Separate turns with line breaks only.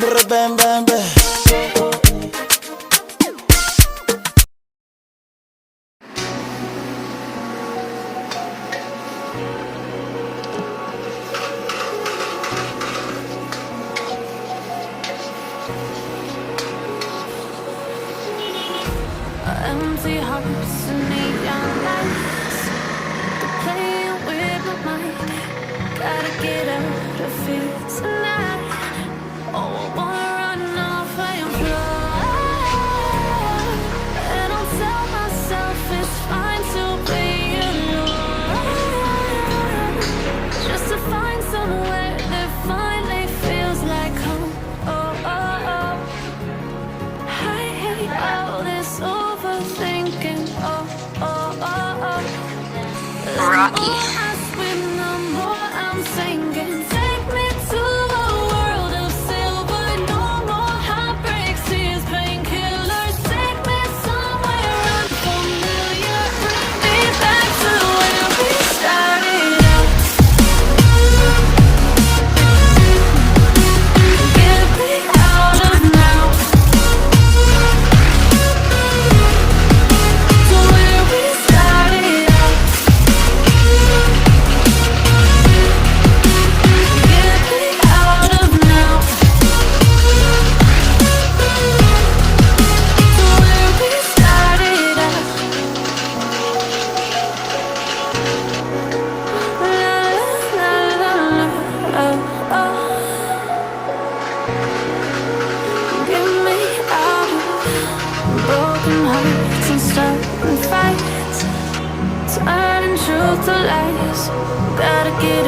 Brr, bam, bam, bam.
Empty hearts and neon lights, they're playing with my mind. Gotta get out of here tonight. Oh, I wanna run off and fly, and I'll tell myself it's fine to be alone, just to find somewhere that finally feels like home. Oh, oh, oh. I hate all this overthinking. Oh, oh, oh, oh.
Rocky.
I swim, the more I'm sinking. Take me to a world of silver. No more heartbreaks, tears, painkillers. Take me somewhere unfamiliar. Bring me back to where we started out. Get me out of now. To where we started out. Get me out of now. To where we started out. La la la la, oh oh. Get me out of broken hearts and starting fights, turning truth to lies. Gotta get